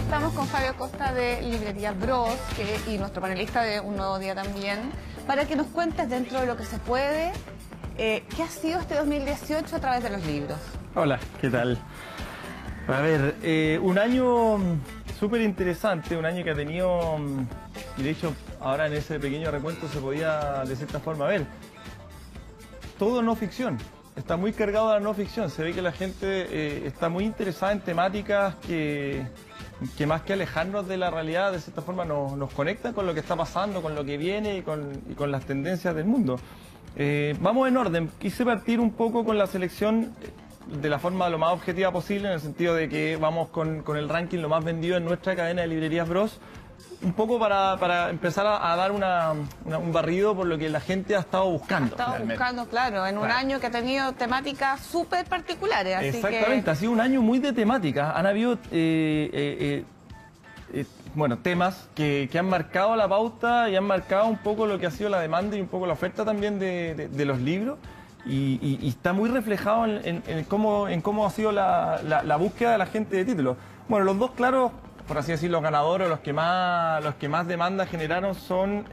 estamos con Fabio Costa de Librerías Bros y nuestro panelista de Un Nuevo Día también, para que nos cuentes dentro de lo que se puede, ¿qué ha sido este 2018 a través de los libros? Hola, ¿qué tal? A ver, un año súper interesante, un año que ha tenido, y de hecho ahora en ese pequeño recuento se podía de cierta forma ver, todo no ficción. Está muy cargado de la no ficción, se ve que la gente está muy interesada en temáticas que más que alejarnos de la realidad, de cierta forma nos conectan con lo que está pasando, con lo que viene y con las tendencias del mundo. Vamos en orden, quise partir un poco con la selección de la forma lo más objetiva posible, en el sentido de que vamos con el ranking lo más vendido en nuestra cadena de Librerías Bros, un poco para empezar a dar un barrido por lo que la gente ha estado buscando. Claro, en un año que ha tenido temáticas súper particulares. Así exactamente, ha sido un año muy de temáticas. Han habido bueno, temas que han marcado la pauta y han marcado un poco lo que ha sido la demanda y un poco la oferta también de los libros. Y está muy reflejado en cómo ha sido la búsqueda de la gente de títulos. Bueno, los dos claros, por así decirlo, los ganadores, los que más demanda generaron son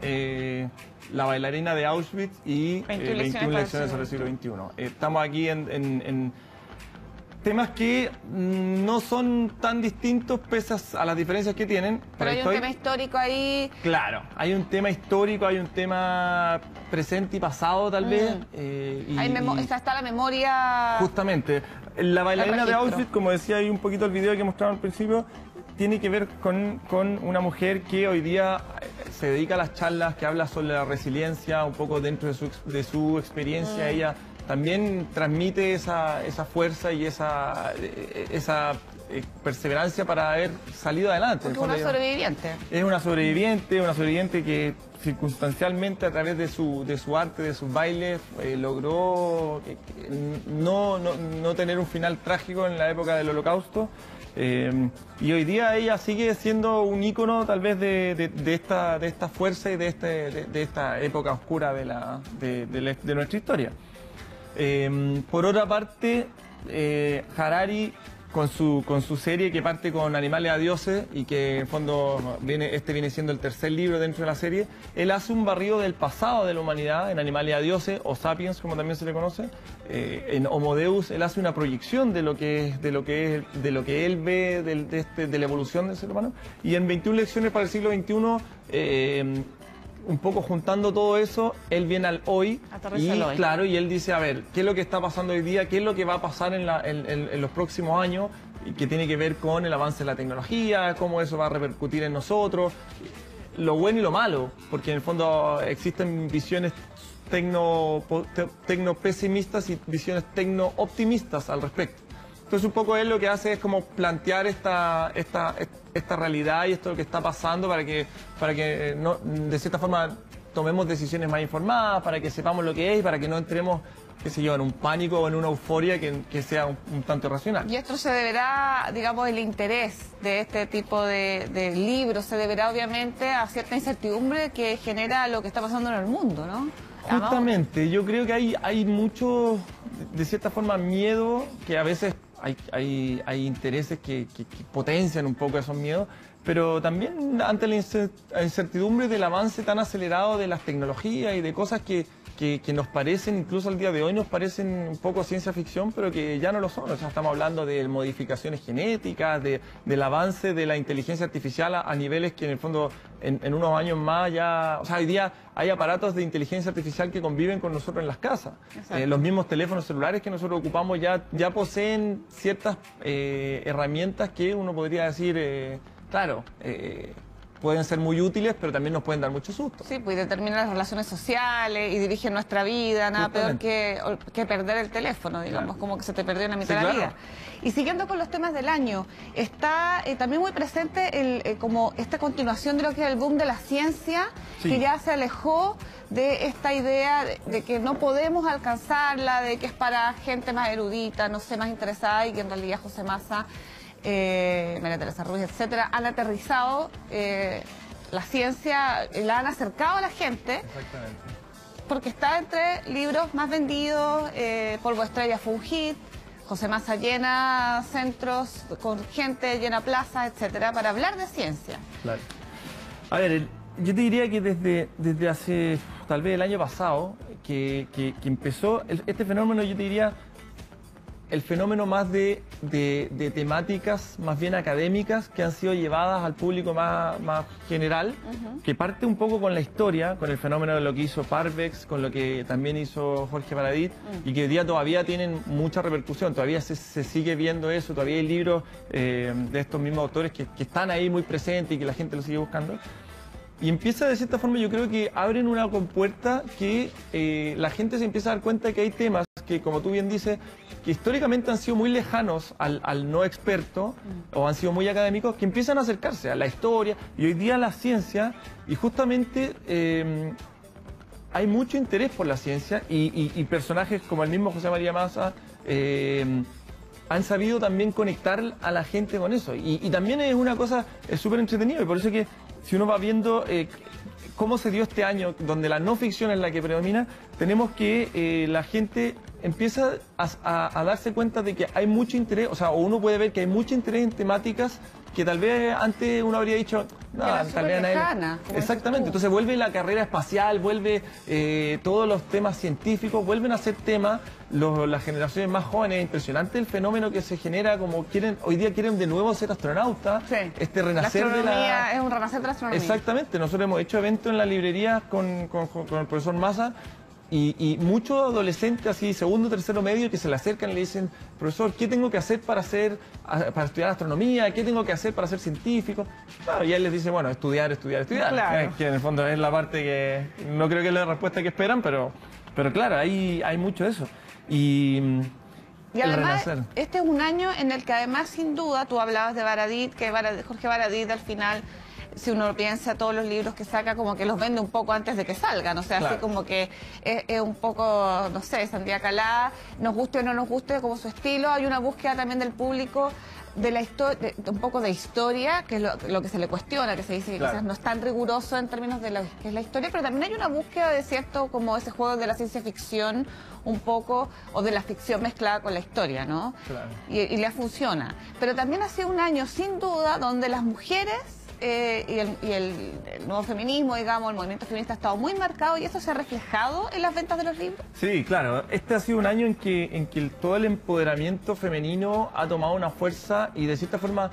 La bailarina de Auschwitz y 21 lecciones sobre el siglo XXI. Estamos aquí en temas que no son tan distintos pese a las diferencias que tienen. Pero hay un tema histórico ahí. Claro, hay un tema histórico, hay un tema presente y pasado tal vez. Está la memoria. Justamente. La bailarina de Auschwitz, como decía ahí un poquito el video que mostraron al principio, tiene que ver con una mujer que hoy día se dedica a las charlas, que habla sobre la resiliencia, un poco dentro de su experiencia. Ella también transmite esa fuerza y esa perseverancia para haber salido adelante. Porque es una sobreviviente. Es una sobreviviente que circunstancialmente a través de su arte, de sus bailes, logró no tener un final trágico en la época del Holocausto. Y hoy día ella sigue siendo un ícono tal vez de esta fuerza y de esta época oscura de nuestra historia. Por otra parte, Harari con su serie que parte con Animales a Dioses y que en el fondo viene siendo el tercer libro dentro de la serie, él hace un barrido del pasado de la humanidad en Animales a Dioses, o Sapiens como también se le conoce. En Homo Deus él hace una proyección de lo que él ve de la evolución del ser humano, y en 21 lecciones para el siglo XXI un poco juntando todo eso, él viene al hoy claro, y él dice, a ver, ¿qué es lo que está pasando hoy día? ¿Qué es lo que va a pasar en los próximos años? Y que tiene que ver con el avance de la tecnología, cómo eso va a repercutir en nosotros, lo bueno y lo malo, porque en el fondo existen visiones tecno-pesimistas y visiones tecno-optimistas al respecto. Entonces un poco él lo que hace es como plantear esta realidad y esto que está pasando para que no, de cierta forma tomemos decisiones más informadas, para que sepamos lo que es y para que no entremos, qué sé yo, en un pánico o en una euforia que sea un tanto irracional. Y esto se deberá, digamos, el interés de este tipo de libros se deberá obviamente a cierta incertidumbre que genera lo que está pasando en el mundo, ¿no? Justamente, yo creo que hay mucho, de cierta forma, miedo, que a veces hay intereses que potencian un poco esos miedos, pero también ante la incertidumbre del avance tan acelerado de las tecnologías y de cosas que nos parecen, incluso al día de hoy nos parecen un poco ciencia ficción, pero que ya no lo son. O sea, estamos hablando de modificaciones genéticas, del avance de la inteligencia artificial a niveles que en el fondo en unos años más ya... O sea, hoy día hay aparatos de inteligencia artificial que conviven con nosotros en las casas. Los mismos teléfonos celulares que nosotros ocupamos ya poseen ciertas herramientas que uno podría decir, claro... pueden ser muy útiles, pero también nos pueden dar mucho susto. Sí, pues determinan las relaciones sociales y dirigen nuestra vida, nada peor que perder el teléfono, digamos, como que se te perdió en la mitad de la vida. Y siguiendo con los temas del año, está también muy presente como esta continuación de lo que es el boom de la ciencia, que ya se alejó de esta idea de que no podemos alcanzarla, de que es para gente más erudita, no sé, más interesada, y que en realidad José Massa, María Teresa Ruiz, etcétera, han aterrizado la ciencia, la han acercado a la gente. Exactamente. Porque está entre libros más vendidos, Polvo de Estrella fue un hit, José Massa llena centros con gente, llena plazas, etcétera, para hablar de ciencia. Claro. A ver, yo te diría que desde hace tal vez el año pasado que empezó este fenómeno, yo te diría el fenómeno más de temáticas más bien académicas que han sido llevadas al público más general, que parte un poco con la historia, con el fenómeno de lo que hizo Parvex, con lo que también hizo Jorge Baradit, y que hoy día todavía tienen mucha repercusión, todavía se sigue viendo eso, todavía hay libros de estos mismos autores que están ahí muy presentes y que la gente lo sigue buscando. Y empieza de cierta forma, yo creo que abren una compuerta que la gente se empieza a dar cuenta que hay temas que, como tú bien dices, que históricamente han sido muy lejanos al no experto o han sido muy académicos, que empiezan a acercarse a la historia y hoy día a la ciencia, y justamente hay mucho interés por la ciencia y personajes como el mismo José María Massa han sabido también conectar a la gente con eso. Y también es una cosa súper entretenida, y por eso que si uno va viendo cómo se dio este año, donde la no ficción es la que predomina, tenemos que la gente empieza a darse cuenta de que hay mucho interés, o sea, uno puede ver que hay mucho interés en temáticas que tal vez antes uno habría dicho, no, tal vez lejana, exactamente, entonces vuelve la carrera espacial, vuelve todos los temas científicos, vuelven a ser temas, las generaciones más jóvenes, impresionante el fenómeno que se genera, como hoy día quieren de nuevo ser astronautas, sí. Este renacer la astronomía es un renacer de la astronomía. Exactamente, nosotros hemos hecho eventos en la librería con el profesor Massa, y muchos adolescentes así, segundo, tercero medio, que se le acercan y le dicen, profesor, ¿qué tengo que hacer para estudiar astronomía? ¿Qué tengo que hacer para ser científico? Claro, y él les dice, bueno, estudiar. Claro. Que en el fondo es la parte que no creo que es la respuesta que esperan, pero claro, hay mucho de eso. Y además, este es un año en el que además, sin duda, tú hablabas de Baradit, que Jorge Baradit al final, si uno piensa, todos los libros que saca como que los vende un poco antes de que salgan, o sea, claro. Así como que es un poco, no sé, sandía calada, nos guste o no nos guste, como su estilo. Hay una búsqueda también del público de la historia, un poco de historia, que es lo que se le cuestiona, que se dice que quizás no es tan riguroso en términos de lo que es la historia, pero también hay una búsqueda de cierto, como ese juego de la ciencia ficción un poco, o de la ficción mezclada con la historia, ¿no? Claro. Y le funciona. Pero también ha sido un año, sin duda, donde las mujeres y el nuevo feminismo, digamos, el movimiento feminista ha estado muy marcado, y eso se ha reflejado en las ventas de los libros. Sí, claro. Este ha sido un año en que todo el empoderamiento femenino ha tomado una fuerza y de cierta forma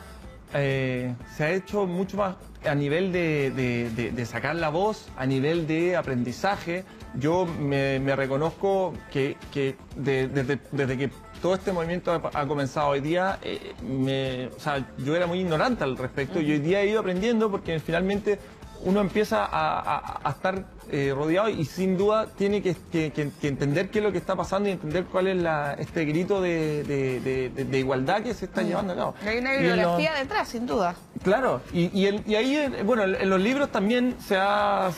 se ha hecho mucho más a nivel de sacar la voz, a nivel de aprendizaje. Yo me reconozco que desde que todo este movimiento ha comenzado hoy día, o sea, yo era muy ignorante al respecto, y hoy día he ido aprendiendo porque finalmente uno empieza a estar rodeado, y sin duda tiene que entender qué es lo que está pasando y entender cuál es este grito de igualdad que se está llevando a cabo. Hay una bibliografía detrás, sin duda. Claro, y ahí, bueno, en los libros también se ha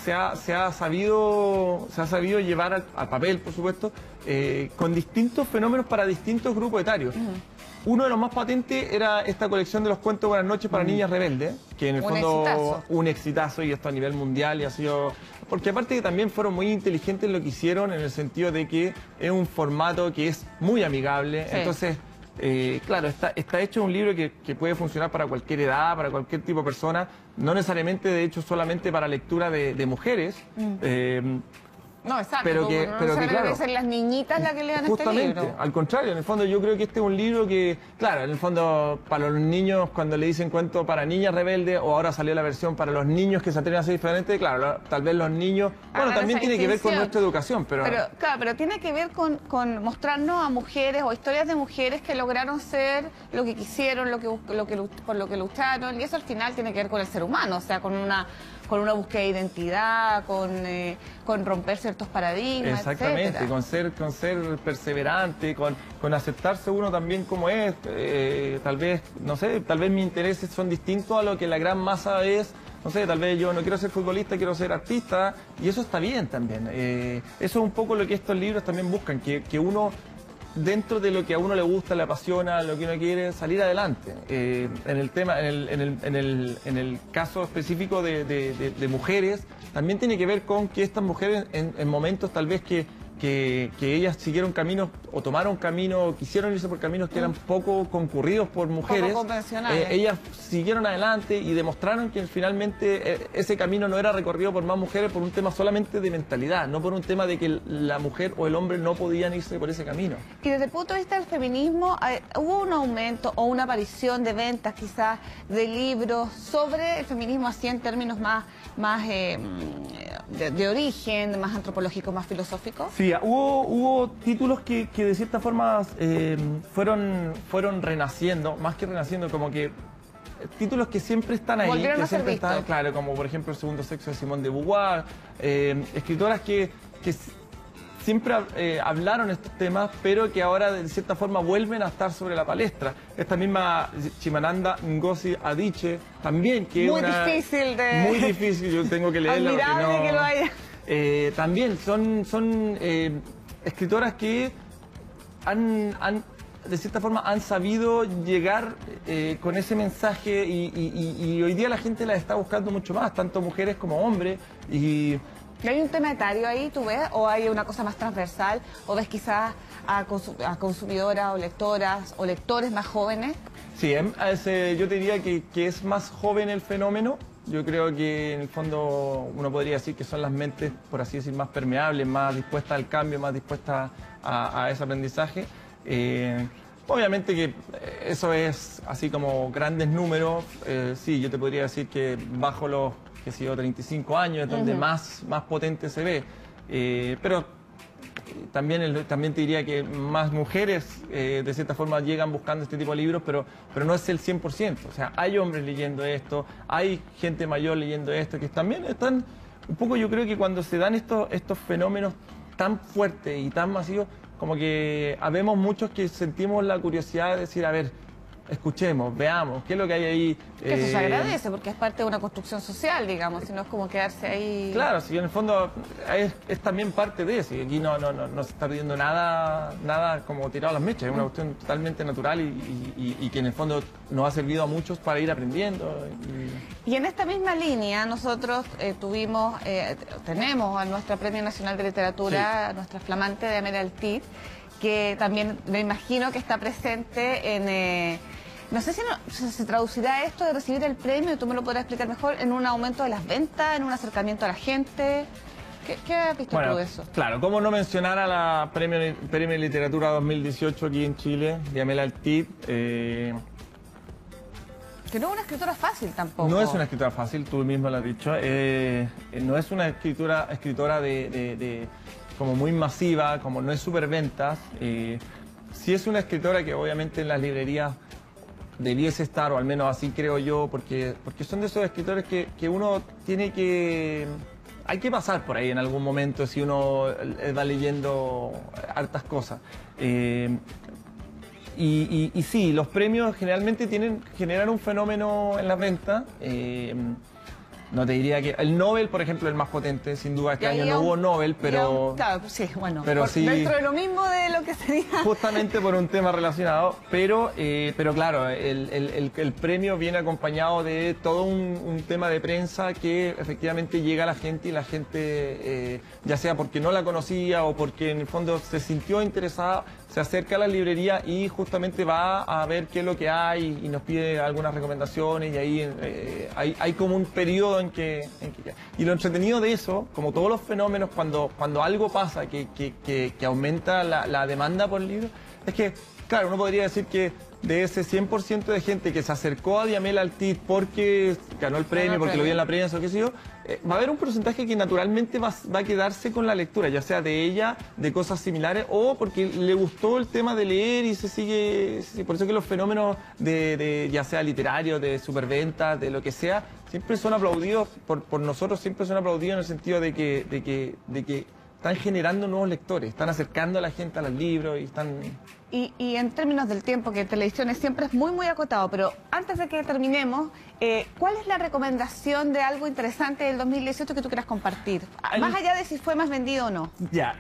sabido llevar al papel, por supuesto, con distintos fenómenos para distintos grupos etarios. Uno de los más patentes era esta colección de los cuentos Buenas noches para niñas rebeldes, que en el fondo un exitazo, y esto a nivel mundial, y ha sido... Porque aparte que también fueron muy inteligentes en lo que hicieron, en el sentido de que es un formato que es muy amigable, sí. Entonces... claro, está hecho un libro que puede funcionar para cualquier edad, para cualquier tipo de persona, no necesariamente de hecho solamente para lectura de mujeres. No, exacto, pero claro, ser las niñitas las que lean este libro. Al contrario, en el fondo yo creo que este es un libro que, claro, en el fondo para los niños, cuando le dicen cuento para niñas rebeldes, o ahora salió la versión para los niños que se atreven a ser diferentes, claro, tal vez los niños, bueno, también tiene que ver con nuestra educación, pero claro, pero tiene que ver con mostrarnos a mujeres o historias de mujeres que lograron ser lo que quisieron, por lo que lucharon, y eso al final tiene que ver con el ser humano, o sea, con una búsqueda de identidad, con romper ciertos paradigmas, exactamente, etcétera. con ser perseverante, con aceptarse uno también como es. Tal vez, no sé, tal vez mis intereses son distintos a lo que la gran masa es. No sé, tal vez yo no quiero ser futbolista, quiero ser artista, y eso está bien también. Eso es un poco lo que estos libros también buscan, que uno, dentro de lo que a uno le gusta, le apasiona, lo que uno quiere, salir adelante. En el tema, en el caso específico de mujeres, también tiene que ver con que estas mujeres en momentos tal vez que que ellas siguieron caminos o tomaron caminos, quisieron irse por caminos que eran poco concurridos por mujeres. Poco convencionales. Ellas siguieron adelante y demostraron que finalmente ese camino no era recorrido por más mujeres por un tema solamente de mentalidad, no por un tema de que la mujer o el hombre no podían irse por ese camino. Y desde el punto de vista del feminismo, ¿hubo un aumento o una aparición de ventas quizás de libros sobre el feminismo así en términos más de origen, más antropológicos, más filosóficos? Sí, hubo títulos que de cierta forma fueron renaciendo, más que renaciendo, como que títulos que siempre están ahí, volvieron que a ser siempre están, vistos. claro, como por ejemplo El segundo sexo de Simone de Beauvoir, escritoras que siempre hablaron estos temas, pero que ahora de cierta forma vuelven a estar sobre la palestra. Esta misma Chimamanda Ngozi Adichie también, que muy es difícil de... muy difícil, yo tengo que leerla. Admirable que lo haya. También son escritoras que de cierta forma han sabido llegar con ese mensaje y hoy día la gente la está buscando mucho más, tanto mujeres como hombres. ¿Y hay un tema etario ahí, tú ves? ¿O hay una cosa más transversal? ¿O ves quizás a consumidoras o lectoras o lectores más jóvenes? Sí, yo te diría que es más joven el fenómeno. Yo creo que en el fondo uno podría decir que son las mentes, por así decir, más permeables, más dispuestas al cambio, más dispuestas a ese aprendizaje. Obviamente que eso es así como grandes números. Sí, yo te podría decir que bajo los 35 años es donde más potente se ve. Pero también te diría que más mujeres de cierta forma llegan buscando este tipo de libros, pero no es el 100%. O sea, hay hombres leyendo esto, hay gente mayor leyendo esto, que también están un poco, yo creo que cuando se dan estos fenómenos tan fuertes y tan masivos, como que habemos muchos que sentimos la curiosidad de decir, a ver, escuchemos, veamos, qué es lo que hay ahí. Que eso se agradece porque es parte de una construcción social, digamos, si no es como quedarse ahí... Claro, si en el fondo es también parte de eso, y aquí no se está pidiendo nada como tirado a las mechas, es una cuestión totalmente natural y que en el fondo nos ha servido a muchos para ir aprendiendo. Y en esta misma línea nosotros tenemos a nuestra Premio Nacional de Literatura, sí, nuestra flamante de Diamela Altit, que también me imagino que está presente en... no sé si se traducirá esto de recibir el premio, tú me lo podrás explicar mejor, en un aumento de las ventas, en un acercamiento a la gente. ¿Qué has visto tú de eso? Claro, ¿cómo no mencionar a la Premio de Literatura 2018 aquí en Chile, Diamela Altit? Que no es una escritora fácil tampoco. No es una escritora fácil, tú mismo lo has dicho. No es una escritora como muy masiva, como no es superventas. Sí es una escritora que obviamente en las librerías debiese estar, o al menos así creo yo, porque son de esos escritores que uno tiene que... Hay que pasar por ahí en algún momento si uno va leyendo hartas cosas. Y sí, los premios generalmente generan un fenómeno en las ventas. No te diría que... El Nobel, por ejemplo, es el más potente, sin duda. Este año no hubo Nobel, pero... Claro, sí, bueno, pero sí, dentro de lo mismo de lo que sería... Justamente por un tema relacionado, pero claro, el premio viene acompañado de todo un tema de prensa que efectivamente llega a la gente y la gente, ya sea porque no la conocía o porque en el fondo se sintió interesada, se acerca a la librería y justamente va a ver qué es lo que hay y nos pide algunas recomendaciones y ahí hay como un periodo en que... Y lo entretenido de eso, como todos los fenómenos, cuando algo pasa que aumenta la demanda por libros, es que, claro, uno podría decir que de ese 100% de gente que se acercó a Diamela Altit porque ganó el premio, porque lo vio en la prensa o qué sé yo, va a haber un porcentaje que naturalmente va a quedarse con la lectura, ya sea de ella, de cosas similares, o porque le gustó el tema de leer y se sigue... Por eso que los fenómenos ya sea literarios, de superventas, de lo que sea, siempre son aplaudidos, por nosotros siempre son aplaudidos en el sentido de que están generando nuevos lectores, están acercando a la gente a los libros y están... Y en términos del tiempo, que televisión siempre es muy, muy acotado, pero antes de que terminemos, ¿cuál es la recomendación de algo interesante del 2018 que tú quieras compartir? Más allá de si fue más vendido o no. Ya,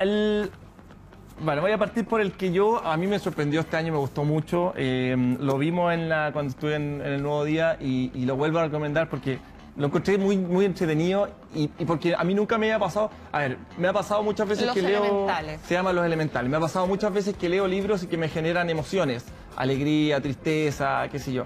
bueno, voy a partir por el que a mí me sorprendió este año, me gustó mucho. Lo vimos cuando estuve en el Nuevo Día y lo vuelvo a recomendar porque Lo encontré muy entretenido y porque a mí nunca me había pasado... A ver, me ha pasado muchas veces que leo... Elementales. Se llaman Los Elementales. Me ha pasado muchas veces que leo libros y que me generan emociones. Alegría, tristeza, qué sé yo.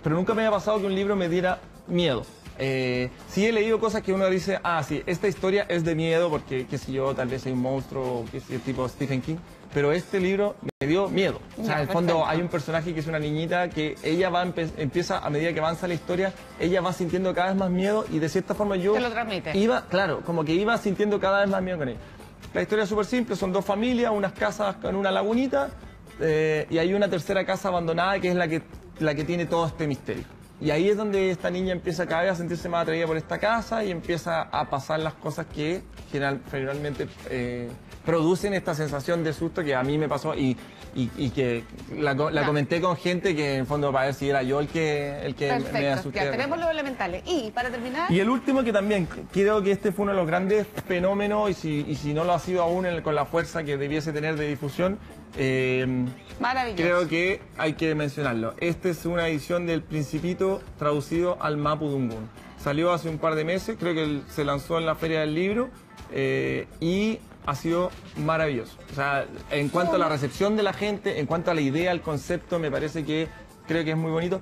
Pero nunca me había pasado que un libro me diera miedo. Sí he leído cosas que uno dice, sí, esta historia es de miedo porque, qué sé yo, tal vez hay un monstruo, qué sé yo, tipo Stephen King, pero este libro me dio miedo. O sea, en el fondo hay un personaje que es una niñita que ella empieza, a medida que avanza la historia, ella va sintiendo cada vez más miedo y de cierta forma yo... Te lo transmite. Claro, como que iba sintiendo cada vez más miedo con ella. La historia es súper simple, son dos familias, unas casas con una lagunita y hay una tercera casa abandonada que es la que tiene todo este misterio. Y ahí es donde esta niña empieza cada vez a sentirse más atraída por esta casa y empieza a pasar las cosas que generalmente producen esta sensación de susto que a mí me pasó y que la comenté con gente que en el fondo para ver si era yo el que me asusté. Ya tenemos Los Elementales. Y para terminar... Y el último que también creo que este fue uno de los grandes fenómenos y si no lo ha sido aún con la fuerza que debiese tener de difusión, maravilloso. Creo que hay que mencionarlo. Esta es una edición del Principito traducido al mapudungún. Salió hace un par de meses, creo que se lanzó en la Feria del Libro y ha sido maravilloso. O sea, en cuanto a la recepción de la gente, en cuanto a la idea, al concepto, me parece que creo que es muy bonito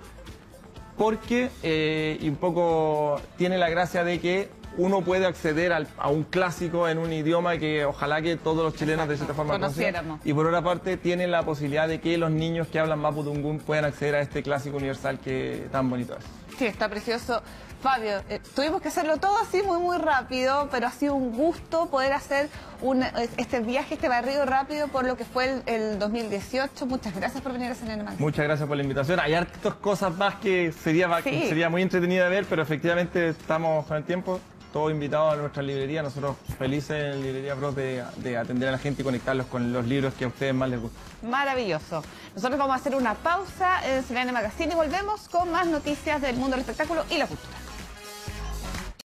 porque y un poco tiene la gracia de que uno puede acceder a un clásico en un idioma que ojalá que todos los chilenos de cierta forma conociéramos. Y por otra parte tiene la posibilidad de que los niños que hablan mapudungún puedan acceder a este clásico universal que tan bonito es. Sí, está precioso. Fabio, tuvimos que hacerlo todo así muy rápido, pero ha sido un gusto poder hacer este viaje, este barrido rápido por lo que fue el 2018. Muchas gracias por venir a CNN Magazine. Muchas gracias por la invitación. Hay hartas cosas más que sería muy entretenido de ver, pero efectivamente estamos con el tiempo. Todos invitados a nuestra librería, nosotros felices en Librería Bros de atender a la gente y conectarlos con los libros que a ustedes más les gustan. Maravilloso. Nosotros vamos a hacer una pausa en CNN Magazine y volvemos con más noticias del mundo del espectáculo y la cultura.